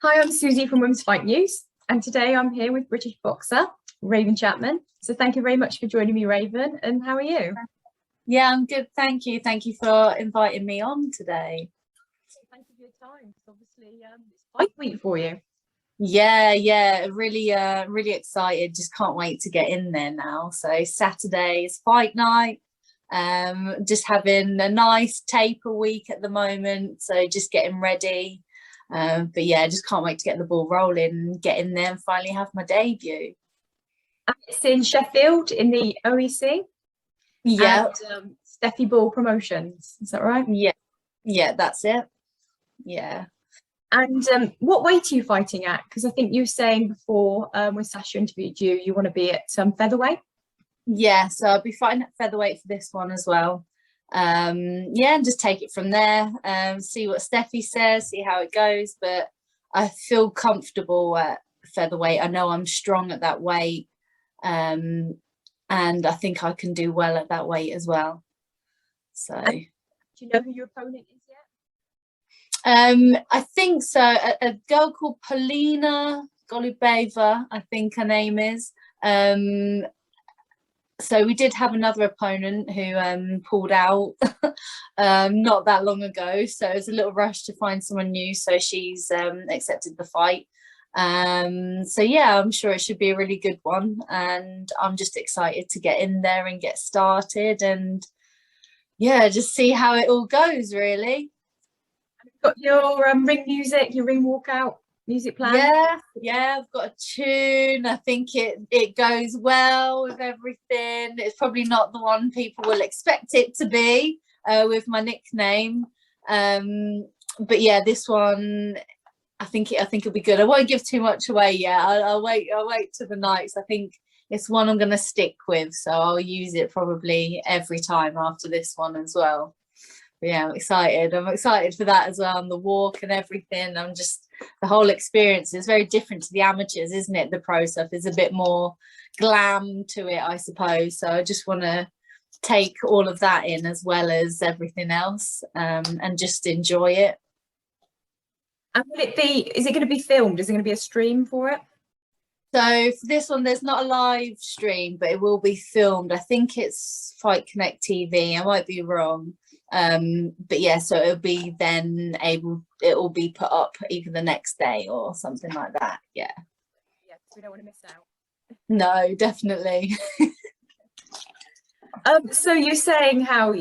Hi, I'm Susie from Women's Fight News, and today I'm here with British boxer Raven Chapman. So thank you very much for joining me, Raven. And how are you? Yeah, I'm good. Thank you. Thank you for inviting me on today. Thank you for your time. It's obviously it's fight week for you. Yeah, really excited. Just can't wait to get in there now. So Saturday is fight night. Just having a nice taper week at the moment. So just getting ready. But yeah, just can't wait to get the ball rolling and get in there and finally have my debut. And it's in Sheffield in the OEC. Yeah. And Stefy Ball Promotions. Is that right? Yeah, that's it. Yeah. And what weight are you fighting at? Because I think you were saying before when Sasha interviewed you, you want to be at featherweight. Yeah, so I'll be fighting at featherweight for this one as well. Yeah, and just take it from there, see what Stefy says, see how it goes. But I feel comfortable at featherweight. I know I'm strong at that weight, and I think I can do well at that weight as well. So do you know who your opponent is yet? I think so. A girl called Polina Golubeva, I think her name is. So we did have another opponent who pulled out not that long ago, so it was a little rush to find someone new, so she's accepted the fight. So yeah, I'm sure it should be a really good one, and I'm just excited to get in there and get started, and yeah, just see how it all goes, really. You've got your ring music, your ring walkout music plan? Yeah, I've got a tune. I think it goes well with everything. It's probably not the one people will expect it to be with my nickname, but yeah, this one I think it'll be good. I won't give too much away yet. I'll wait to the night. I think it's one I'm going to stick with, so I'll use it probably every time after this one as well. But yeah, I'm excited for that as well, and the walk and everything. The whole experience is very different to the amateurs, isn't it? The pro stuff is a bit more glam to it, I suppose. So I just want to take all of that in as well as everything else, and just enjoy it. And is it going to be filmed? Is it going to be a stream for it? So for this one, there's not a live stream, but it will be filmed. I think it's Fight Connect TV. I might be wrong. But yeah, so it'll be it will be put up either the next day or something like that. Yeah, so we don't want to miss out. No, definitely. So you're saying how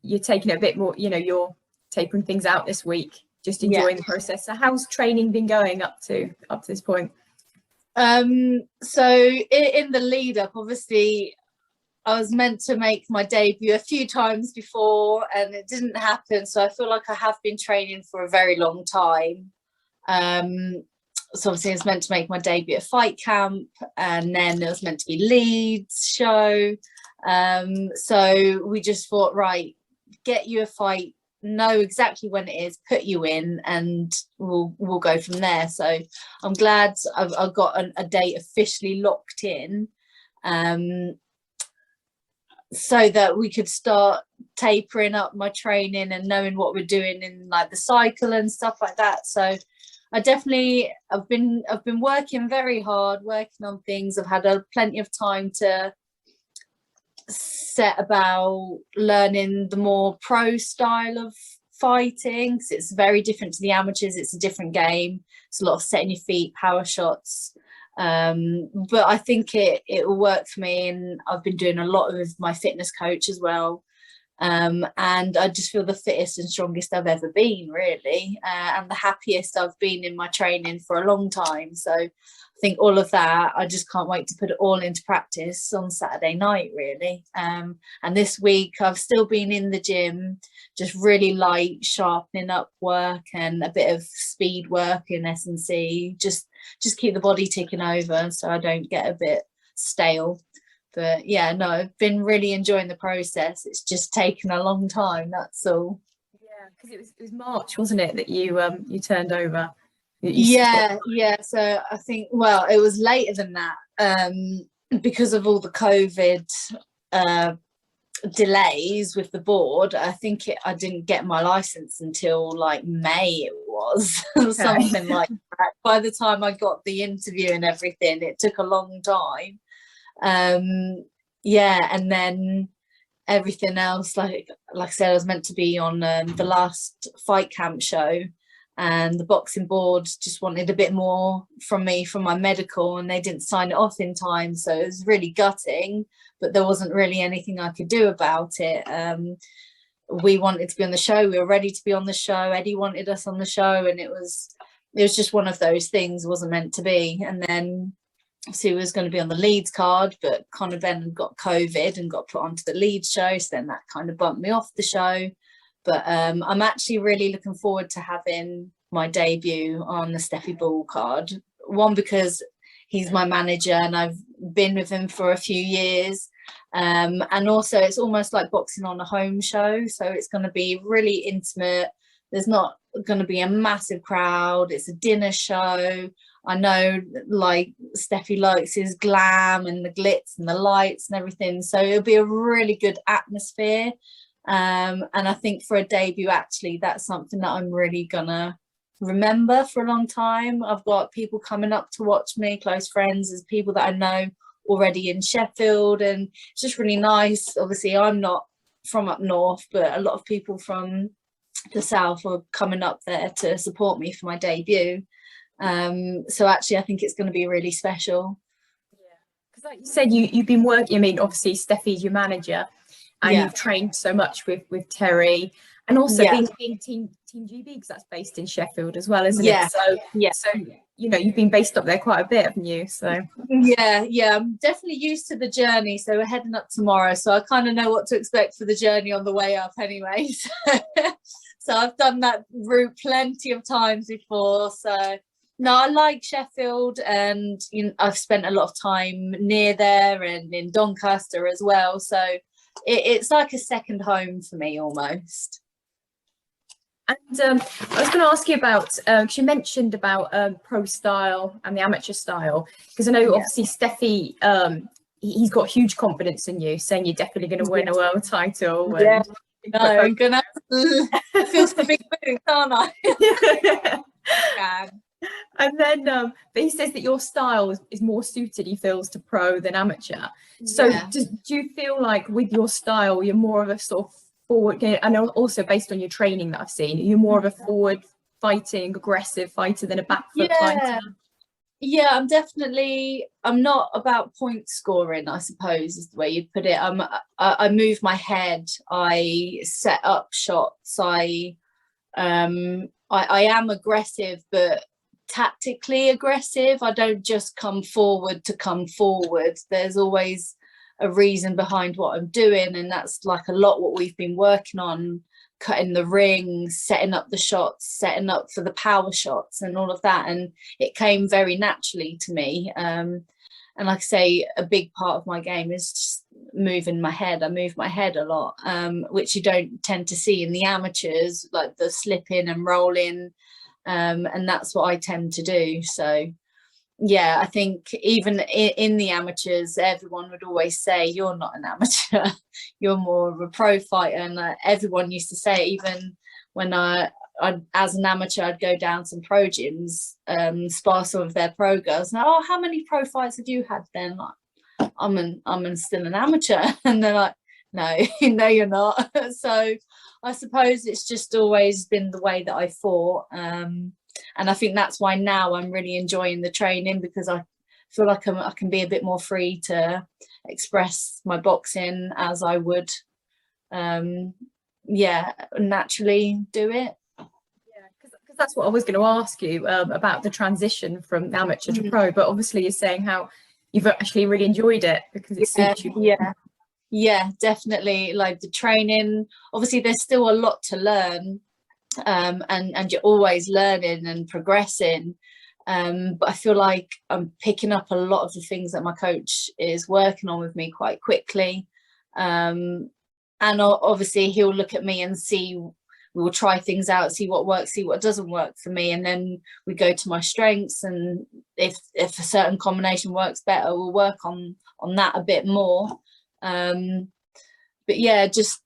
you're taking it a bit more, you're tapering things out this week, just enjoying the process. So how's training been going up to this point? So in the lead up, obviously I was meant to make my debut a few times before and it didn't happen. So I feel like I have been training for a very long time. So obviously I was meant to make my debut at Fight Camp, and then it was meant to be Leeds show. So we just thought, right, get you a fight, know exactly when it is, put you in, and we'll go from there. So I'm glad I've got a date officially locked in, so that we could start tapering up my training and knowing what we're doing in like the cycle and stuff like that. So I've been working very hard, working on things. I've had plenty of time to set about learning the more pro style of fighting, because it's very different to the amateurs. It's a different game. It's a lot of setting your feet, power shots. But I think it will work for me, and I've been doing a lot with my fitness coach as well, and I just feel the fittest and strongest I've ever been, really, and the happiest I've been in my training for a long time. So I think all of that, I just can't wait to put it all into practice on Saturday night, really. And this week I've still been in the gym, just really light sharpening up work and a bit of speed work in S&C, just keep the body ticking over so I don't get a bit stale. But yeah, no, I've been really enjoying the process. It's just taken a long time, that's all. Yeah, because it was March, wasn't it, that you turned over? Yeah. So I think, well, it was later than that, because of all the COVID delays with the board. I think I didn't get my license until like May it was. Okay. Something like that. By the time I got the interview and everything, it took a long time. Yeah, and then everything else, like I said, I was meant to be on the last fight camp show, and the boxing board just wanted a bit more from me from my medical, and they didn't sign it off in time, so it was really gutting, but there wasn't really anything I could do about it. We wanted to be on the show, we were ready to be on the show, Eddie wanted us on the show, and it was just one of those things, wasn't meant to be. And then so he was going to be on the Leeds card, but Conor Ben got COVID and got put onto the Leeds show, so then that kind of bumped me off the show. But I'm actually really looking forward to having my debut on the Stefy Ball card. One, because he's my manager and I've been with him for a few years, and also it's almost like boxing on a home show, so it's going to be really intimate. There's not going to be a massive crowd, it's a dinner show. I know, like, Stefy likes his glam and the glitz and the lights and everything, so it'll be a really good atmosphere. And I think for a debut, actually, that's something that I'm really gonna remember for a long time. I've got people coming up to watch me, close friends, there's people that I know already in Sheffield, and it's just really nice. Obviously, I'm not from up north, but a lot of people from the south are coming up there to support me for my debut. So actually I think it's going to be really special. Yeah, because like you said, you've been working, I mean, obviously Steffi's your manager, and you've trained so much with Terri, and also being team GB, because that's based in Sheffield as well, isn't it? So you know, you've been based up there quite a bit, haven't you? So yeah, I'm definitely used to the journey. So we're heading up tomorrow, so I kind of know what to expect for the journey on the way up anyway. So I've done that route plenty of times before. So no, I like Sheffield, and you know, I've spent a lot of time near there and in Doncaster as well. So it's like a second home for me almost. And I was going to ask you about, because you mentioned about pro style and the amateur style, because I know obviously Stefy, he's got huge confidence in you, saying you're definitely going to win a world title. And, no, I'm gonna feel the big boots, aren't I? And then but he says that your style is more suited, he feels, to pro than amateur. So do you feel like with your style you're more of a sort of forward, and also based on your training that I've seen, you're more of a forward fighting aggressive fighter than a back foot fighter? Yeah, I'm not about point scoring, I suppose is the way you'd put it. I move my head, I set up shots, I am aggressive, but tactically aggressive. I don't just come forward to come forward. There's always a reason behind what I'm doing, and that's like a lot what we've been working on, cutting the ring, setting up the shots, setting up for the power shots and all of that, and it came very naturally to me. And like I say, a big part of my game is just moving my head. I move my head a lot, which you don't tend to see in the amateurs, like the slipping and rolling, and that's what I tend to do. So yeah, I think even in the amateurs, everyone would always say, you're not an amateur, you're more of a pro fighter. And everyone used to say, even when I as an amateur, I'd go down some pro gyms, spar some of their pro girls, and oh, how many pro fights have you had then? Like, I'm still an amateur. And they're like, no, no, you're not. So I suppose it's just always been the way that I fought. And I think that's why now I'm really enjoying the training, because I feel like I can be a bit more free to express my boxing as I would, naturally do it. Yeah, because that's what I was going to ask you about the transition from amateur to pro. But obviously you're saying how you've actually really enjoyed it because it suits you. Yeah, definitely. Like the training, obviously there's still a lot to learn. And you're always learning and progressing, but I feel like I'm picking up a lot of the things that my coach is working on with me quite quickly, and obviously he'll look at me and see, we will try things out, see what works, see what doesn't work for me, and then we go to my strengths, and if a certain combination works better, we'll work on that a bit more. But yeah, just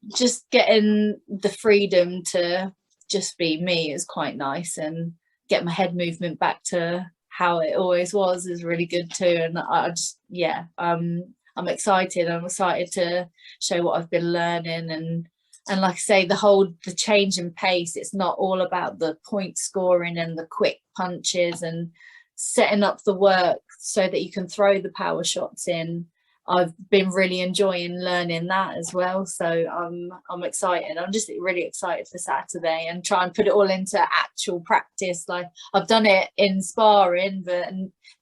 getting the freedom to just be me is quite nice, and get my head movement back to how it always was is really good too. And I just, yeah, I'm excited. I'm excited to show what I've been learning, and like I say, the change in pace, it's not all about the point scoring and the quick punches and setting up the work so that you can throw the power shots in. I've been really enjoying learning that as well, so I'm excited. I'm just really excited for Saturday and try and put it all into actual practice. Like, I've done it in sparring, but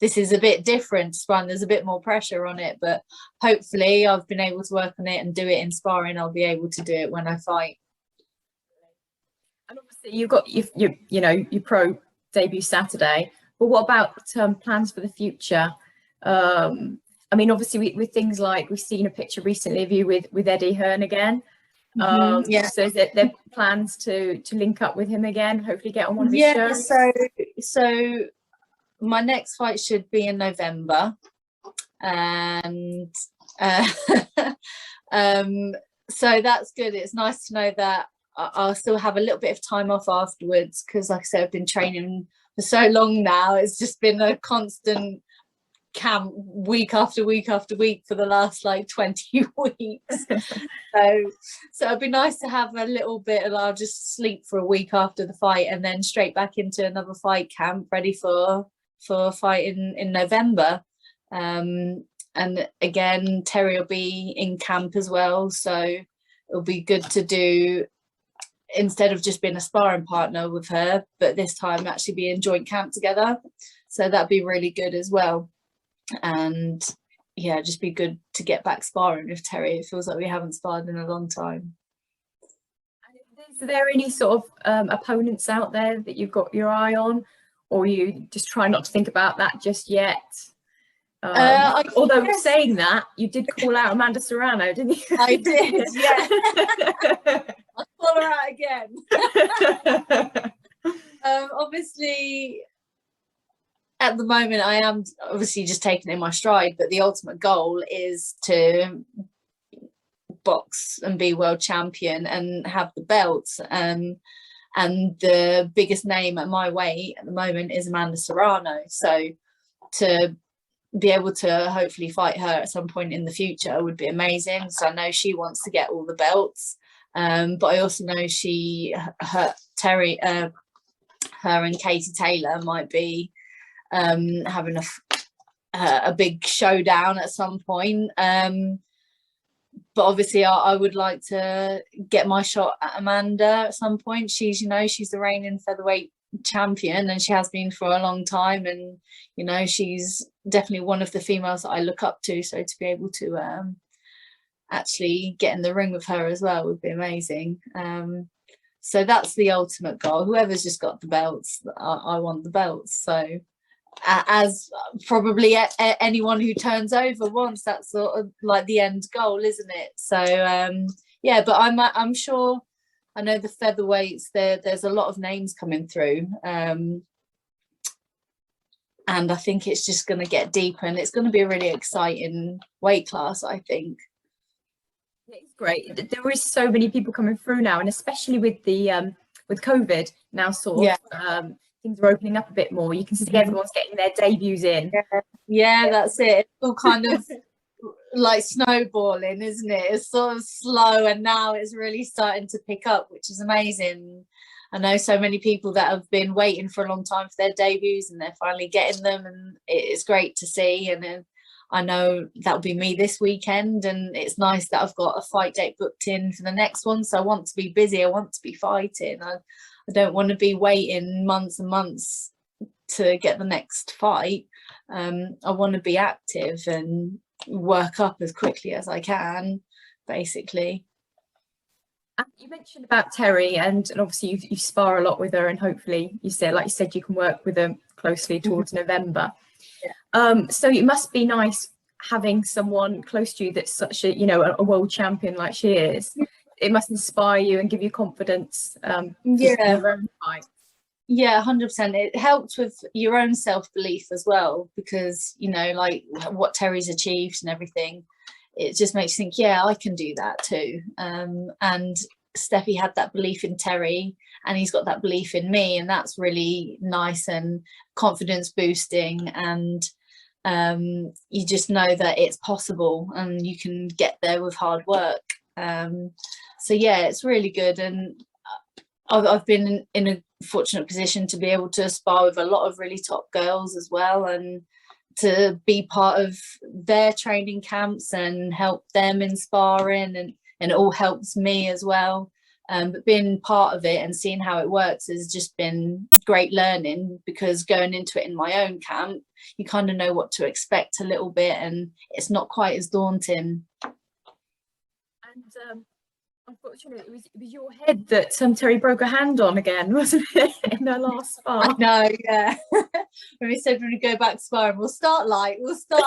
this is a bit different sparring. There's a bit more pressure on it, but hopefully I've been able to work on it and do it in sparring. I'll be able to do it when I fight. And obviously you've got your pro debut Saturday, but what about plans for the future? I mean, obviously with things like, we've seen a picture recently of you with Eddie Hearn again. Yeah. So is it there plans to link up with him again, hopefully get on one of his shows? So my next fight should be in November, and so that's good. It's nice to know that I'll still have a little bit of time off afterwards, because like I said, I've been training for so long now. It's just been a constant camp week after week after week for the last like 20 weeks. so it'd be nice to have a little bit, and I'll just sleep for a week after the fight and then straight back into another fight camp, ready for fighting in November. And again, Terri will be in camp as well, so it'll be good to do, instead of just being a sparring partner with her, but this time actually be in joint camp together. So that'd be really good as well. And yeah, just be good to get back sparring with Terri. It feels like we haven't sparred in a long time. Is there any sort of opponents out there that you've got your eye on, or you just try not to think about that just yet? Although saying that, you did call out Amanda Serrano, didn't you? I did, yeah. I'll call her out again. Obviously, at the moment, I am obviously just taking it in my stride, but the ultimate goal is to box and be world champion and have the belts. And the biggest name at my weight at the moment is Amanda Serrano. So to be able to hopefully fight her at some point in the future would be amazing. So I know she wants to get all the belts, but I also know Terri, her and Katie Taylor might be having a big showdown at some point. But obviously I would like to get my shot at Amanda at some point. She's the reigning featherweight champion, and she has been for a long time, and she's definitely one of the females that I look up to. So to be able to actually get in the ring with her as well would be amazing. So that's the ultimate goal. Whoever's just got the belts, I want the belts. So as probably anyone who turns over wants, that's sort of like the end goal, isn't it? So yeah, but I'm sure, I know the featherweights, there's a lot of names coming through, and I think it's just going to get deeper, and it's going to be a really exciting weight class, I think. It's great. There is so many people coming through now, and especially with the with COVID now, things are opening up a bit more. You can see everyone's getting their debuts in. Yeah, that's it. It's all kind of like snowballing, isn't it? It's sort of slow, and now it's really starting to pick up, which is amazing. I know so many people that have been waiting for a long time for their debuts, and they're finally getting them, and it's great to see. And then I know that'll be me this weekend, and it's nice that I've got a fight date booked in for the next one. So I want to be busy. I want to be fighting. I don't want to be waiting months and months to get the next fight. I want to be active and work up as quickly as I can, basically. You mentioned about Terri, and obviously you spar a lot with her, and hopefully you said you can work with her closely towards November. Yeah. So it must be nice having someone close to you that's such a world champion like she is. It must inspire you and give you confidence. Yeah, 100%. It helps with your own self-belief as well, because like what Terri's achieved and everything, it just makes you think, yeah, I can do that too. And Stefy had that belief in Terri, and he's got that belief in me, and that's really nice and confidence boosting. And you just know that it's possible and you can get there with hard work. So yeah, it's really good. And I've been in a fortunate position to be able to spar with a lot of really top girls as well, and to be part of their training camps and help them in sparring, and it all helps me as well. But being part of it and seeing how it works has just been great learning, because going into it in my own camp, you kind of know what to expect a little bit, and it's not quite as daunting. And unfortunately, it was your head that Terri broke her hand on again, wasn't it, in her last spar? I know, yeah. When we said when we go back sparring, we'll start light. I was like,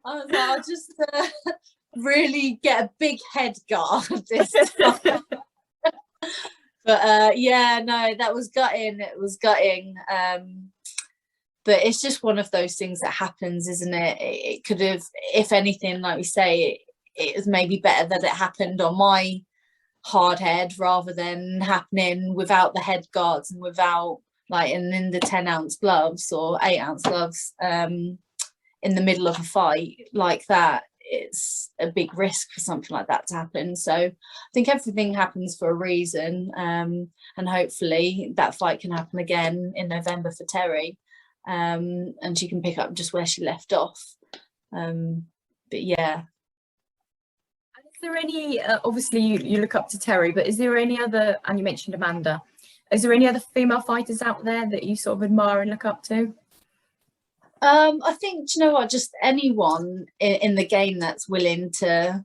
I'll just really get a big head guard this time. But yeah, no, that was gutting. It was gutting. But it's just one of those things that happens, isn't it? It could have, if anything, like we say, it was maybe better that it happened on my hard head rather than happening without the head guards and without, like, in the 10-ounce gloves or 8-ounce gloves in the middle of a fight like that. It's a big risk for something like that to happen. So I think everything happens for a reason, and hopefully that fight can happen again in November for Terri, and she can pick up just where she left off. But yeah. Is there any, obviously you look up to Terri, but is there any other, and you mentioned Amanda, is there any other female fighters out there that you sort of admire and look up to? I think, you know what, just anyone in the game that's willing to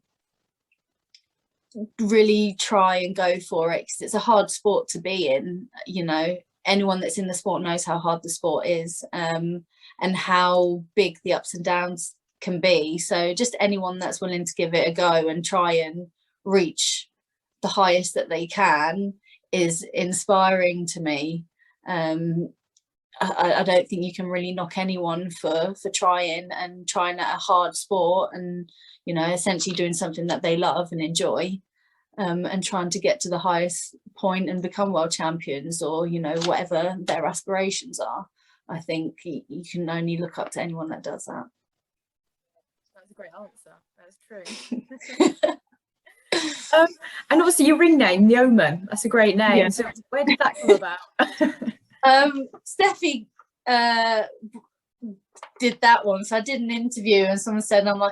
really try and go for it, because it's a hard sport to be in. You know, anyone that's in the sport knows how hard the sport is, and how big the ups and downs can be. So just anyone that's willing to give it a go and try and reach the highest that they can is inspiring to me. I don't think you can really knock anyone for trying at a hard sport, and, you know, essentially doing something that they love and enjoy, and trying to get to the highest point and become world champions, or, you know, whatever their aspirations are. I think you can only look up to anyone that does that. That's a great answer. That's true. And obviously your ring name, the Omen, that's a great name. Yeah. So where did that come about? Stefy did that one. So I did an interview and someone said I'm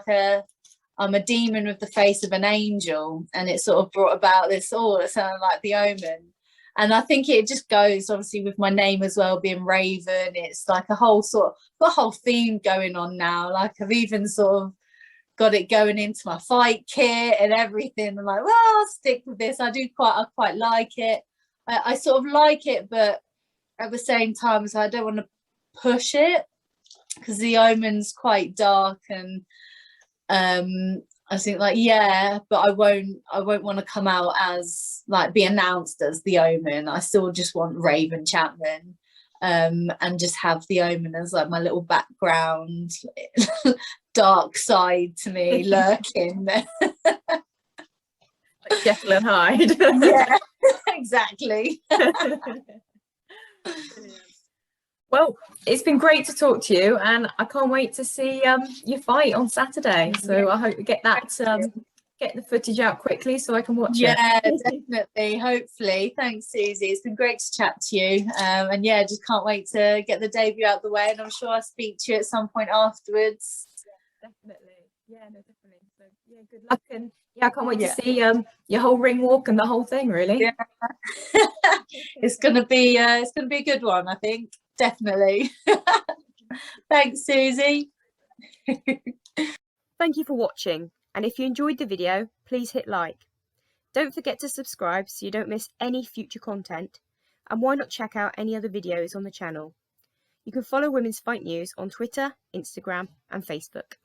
a demon with the face of an angel, and it sort of brought about this, it sounded like the Omen. And I think it just goes obviously with my name as well, being Raven. It's like a whole theme going on now. Like I've even sort of got it going into my fight kit and everything. I'm like, well, I'll stick with this. I quite like it. I sort of like it, but at the same time, so I don't want to push it, because the Omen's quite dark, and I think, like, yeah, but I won't want to come out as, like, be announced as the Omen. I still just want Raven Chapman, and just have the Omen as, like, my little background dark side to me lurking. Like Jekyll and Hyde. Yeah, exactly. Well, it's been great to talk to you, and I can't wait to see your fight on Saturday. So I hope we get that get the footage out quickly so I can watch it. Yeah, definitely. Hopefully. Thanks, Susie. It's been great to chat to you. And yeah, just can't wait to get the debut out the way, and I'm sure I'll speak to you at some point afterwards. Yeah, definitely. Yeah, no, definitely. So yeah, good luck, and yeah, I can't wait to see your whole ring walk and the whole thing, really. Yeah. It's gonna be a good one, I think. Definitely. Thanks, Susie. Thank you for watching, and if you enjoyed the video, please hit like. Don't forget to subscribe so you don't miss any future content, and why not check out any other videos on the channel. You can follow Women's Fight News on Twitter, Instagram and Facebook.